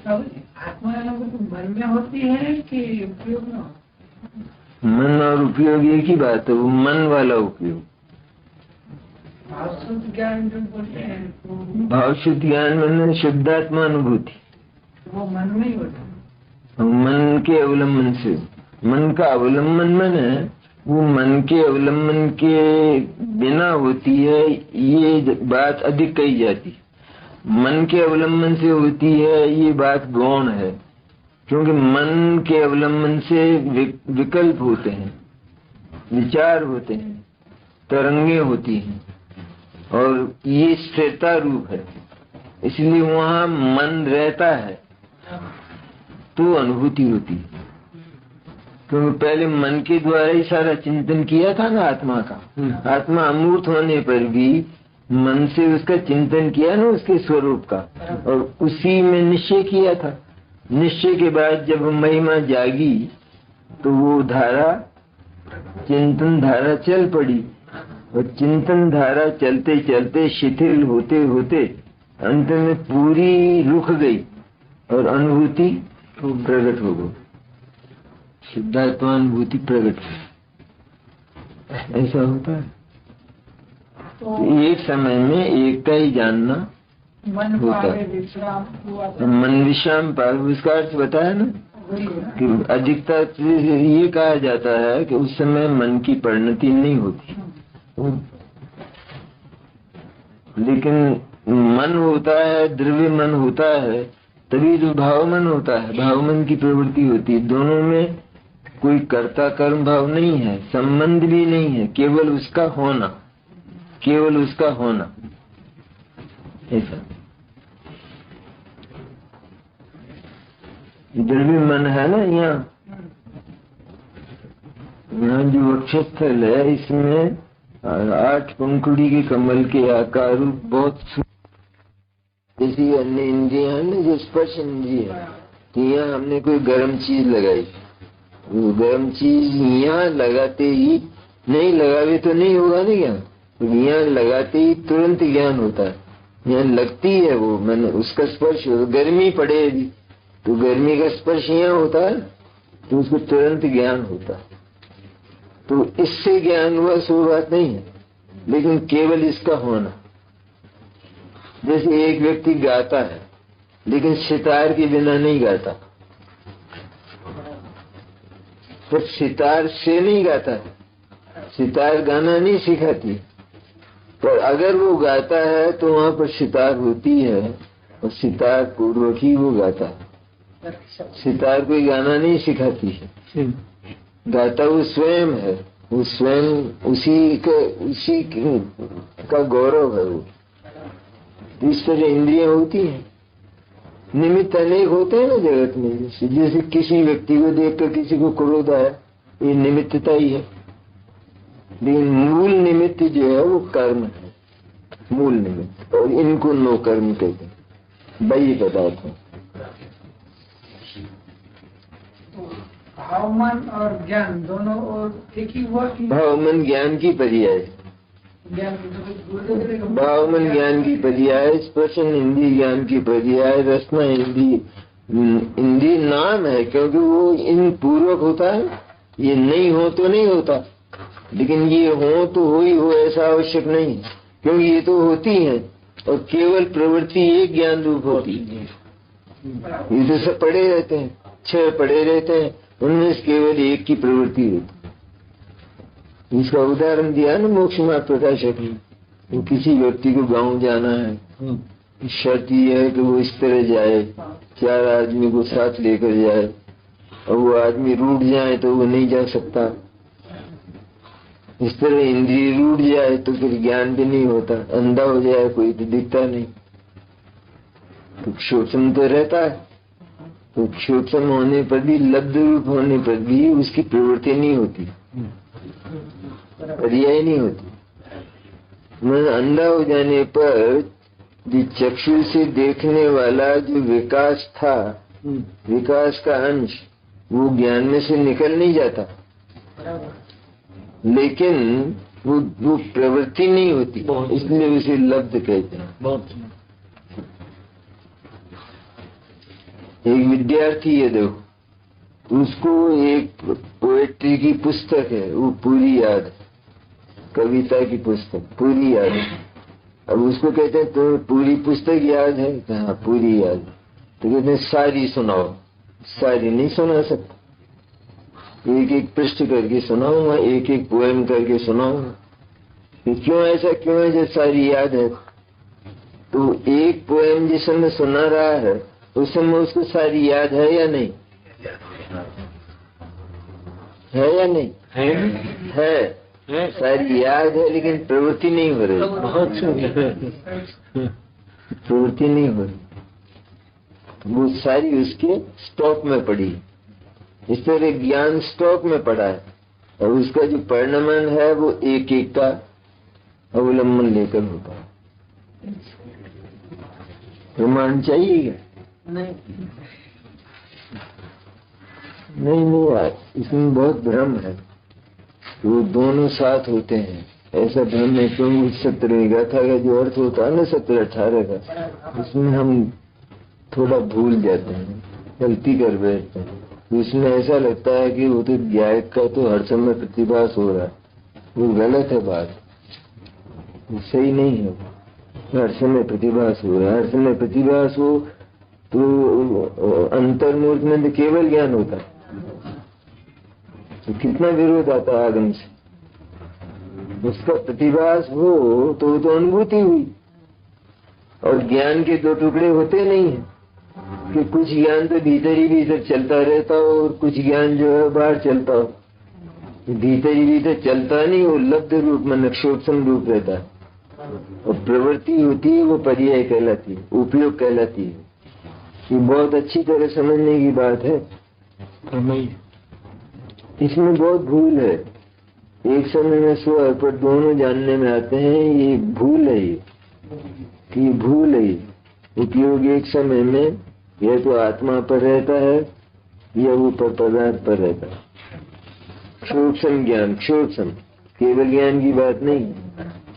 आत्मा मन में होती है कि उपयोग में? मन और उपयोग एक ही बात है, वो मन वाला उपयोग। भावशुद्ध ज्ञान जो बोलते हैं तो भावशुद्ध ज्ञान मैंने शुद्धात्मा अनुभूति, वो मन में ही होता है। मन के अवलंबन से। मन का अवलंबन मन है, वो मन के अवलंबन के बिना होती है, ये बात अधिक कही जाती। मन के अवलंबन से होती है ये बात गौण है, क्योंकि मन के अवलंबन से विकल्प होते हैं, विचार होते हैं, तरंगे होती हैं, और ये स्थिरता रूप है। इसलिए वहां मन रहता है तो अनुभूति होती है, क्योंकि पहले मन के द्वारा ही सारा चिंतन किया था ना आत्मा का। आत्मा अमूर्त होने पर भी मन से उसका चिंतन किया ना, उसके स्वरूप का, और उसी में निश्चय किया था। निश्चय के बाद जब महिमा जागी तो वो धारा, चिंतन धारा चल पड़ी, और चिंतन धारा चलते चलते शिथिल होते होते अंत में पूरी रुक गई और अनुभूति प्रकट हो गई, शुद्धात्मानुभूति प्रकट हो। ऐसा होता है। तो एक समय में एक का ही जानना होता है। मन विश्राम पावे, उसका अर्थ बताया ना कि अधिकतर ये कहा जाता है कि उस समय मन की परिणति नहीं होती, लेकिन मन होता है, द्रव्य मन होता है, तभी जो भाव मन होता है, भाव मन की प्रवृत्ति होती है। दोनों में कोई कर्ता कर्म भाव नहीं है, संबंध भी नहीं है, केवल उसका होना, केवल उसका होना। ऐसा इधर भी मन है ना, यहाँ जो वक्षस्थल है, इसमें 8 पंखुड़ी के कमल के आकार बहुत जैसी अन्य इंद्रियां है ना, जो स्पर्श इंद्रिय है, तो यहाँ हमने कोई गर्म चीज लगाई, वो गर्म चीज यहाँ लगाते ही, नहीं लगावे तो नहीं होगा ना, यहाँ लगाते ही तुरंत ज्ञान होता है। यहाँ लगती है वो, मैंने उसका स्पर्श हो, गर्मी पड़ेगी तो गर्मी का स्पर्श यहाँ होता है तो उसको तुरंत ज्ञान होता है। तो इससे ज्ञान हुआ सो बात नहीं है, लेकिन केवल इसका होना। जैसे एक व्यक्ति गाता है लेकिन सितार के बिना नहीं गाता, पर सितार से नहीं गाता है, सितार गाना नहीं सिखाती, पर अगर वो गाता है तो वहां पर सितार होती है और सितार पूर्वक ही वो गाता है। सितार कोई गाना नहीं सिखाती है, गाता वो स्वयं है, वो स्वयं उसी का गौरव है वो। इस तरह इंद्रियां होती हैं, निमित्त अनेक होते हैं ना जगत में। जैसे किसी व्यक्ति को देखकर किसी को क्रोध आया, ये निमित्तता ही है, लेकिन मूल निमित्त जो है वो कर्म है, मूल निमित्त। और इनको नो कर्म कहते हैं, बाह्य पदार्थ है। भावमन और ज्ञान दोनों और एक ही हुआ कि भावमन ज्ञान की पर्याय, भावमन ज्ञान की पर्याय, स्पर्शन इंद्रिय ज्ञान की पर्याय, रसना इंद्रिय नाम है, क्योंकि वो इन पूर्वक होता है। ये नहीं हो तो नहीं होता, लेकिन ये हो तो हो ही हो ऐसा आवश्यक नहीं है, क्योंकि ये तो होती है और केवल प्रवृत्ति एक ज्ञान रूप होती है। ये तो सब पड़े रहते हैं, 6 पड़े रहते हैं, उनमें से केवल एक की प्रवृत्ति होती है। इसका उदाहरण दिया ना मोक्ष मार्ग प्रकाशक ने। तो किसी व्यक्ति को गांव जाना है, शर्त यह है कि वो इस तरह जाए, 4 आदमी को साथ लेकर जाए, और वो आदमी रूठ जाए तो वो नहीं जा सकता। इस तरह इंद्रिय रूठ जाए तो फिर ज्ञान भी नहीं होता, अंधा हो जाए कोई तो दिखता नहीं, तो शोषण तो रहता है। तो शोषण होने पर भी, लब्ध रूप होने पर भी उसकी प्रवृत्ति नहीं होती, पर्याय नहीं होती। मन अंधा हो जाने पर जो चक्षु से देखने वाला जो विकास था, विकास का अंश, वो ज्ञान में से निकल नहीं जाता, लेकिन वो प्रवृत्ति नहीं होती, इसलिए उसे लब्ध कहते हैं। एक विद्यार्थी है, देखो, उसको एक पोएट्री की पुस्तक है, वो पूरी याद है, कविता की पुस्तक पूरी याद है। अब उसको कहते हैं तो पूरी पुस्तक याद है, हाँ पूरी याद है, तो कहते हैं सारी सुनाओ। सारी नहीं सुना सकता, एक एक पृष्ठ करके सुनाऊंगा, एक एक पोएम करके सुनाऊंगा। क्यों ऐसा क्यों है? जब सारी याद है तो एक पोएम जिस समय सुना रहा है उस समय उसको सारी याद है या नहीं? है या नहीं? है। सारी याद है लेकिन प्रवृत्ति नहीं हो रही। प्रवृत्ति नहीं हो रही, वो सारी उसके स्टॉक में पड़ी। इस तरह ज्ञान स्टॉक में पड़ा है और उसका जो परिणमन है वो एक एक का अवलंबन लेकर होता है। प्रमाण चाहिए? नहीं यार, इसमें बहुत भ्रम है। वो दोनों साथ होते हैं, ऐसा भ्रम है। क्योंकि 17 गाथा का जो अर्थ होता है ना 17-18 का, उसमें हम थोड़ा भूल जाते हैं, गलती कर बैठते हैं। उसमें ऐसा लगता है कि वो तो गायक का तो हर समय प्रतिभास हो रहा है, वो गलत है बात, वो सही नहीं है। हर समय प्रतिभास हो रहा है, हर समय प्रतिभास हो तो अंतर्मूर्त में तो केवल ज्ञान होता है, तो कितना विरोध आता है आगम से। उसका प्रतिभास हो तो अनुभूति हुई। और ज्ञान के दो टुकड़े होते नहीं है कि कुछ ज्ञान तो भीतर ही भीतर चलता रहता हो और कुछ ज्ञान जो है बाहर चलता हो। भीतर ही भीतर चलता नहीं, वो लब्ध रूप में नक्षोत्सम रूप रहता है। और प्रवृत्ति होती है वो पर्याय कहलाती है, उपयोग कहलाती है। ये बहुत अच्छी तरह समझने की बात है। इसमें बहुत भूल है। एक समय में स्व अर्पण दोनों जानने में आते हैं, ये भूल है। ये भूल है। उपयोग एक समय में या तो आत्मा पर रहता है या ऊपर पदार्थ पर रहता है। क्षोभसम ज्ञान, क्षोभसम केवल ज्ञान की बात नहीं।